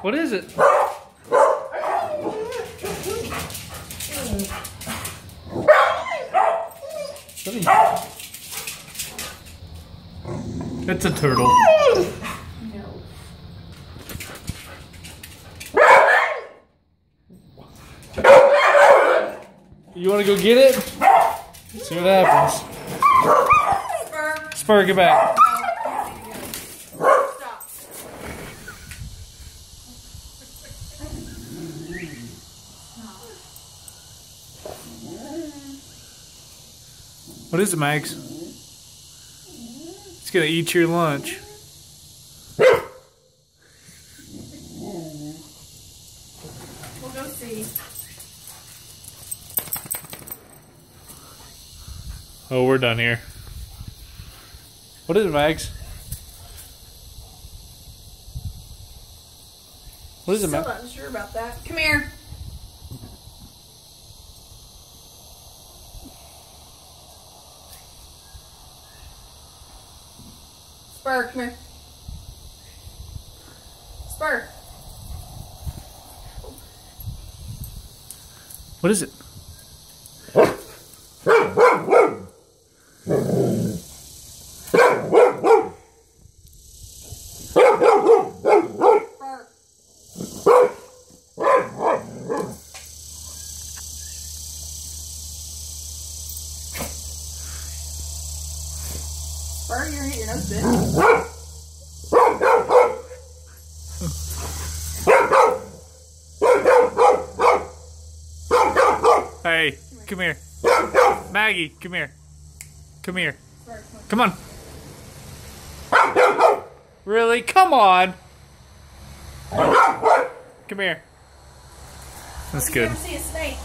What is it? It's a turtle. No. You want to go get it? Let's see what happens. Spur, get back. Stop. What is it, Max? It's gonna eat your lunch. We'll go see. Oh, we're done here. What is it, Max? What is it, Max? Still not sure about that. Come here. Spur, come here. Spur. What is it? Spur, you're gonna get your nose bit. Hey, come here. Maggie, come here. Come here. Spur, Come on. Really? Come on. Come here. That's good. Never see a snake.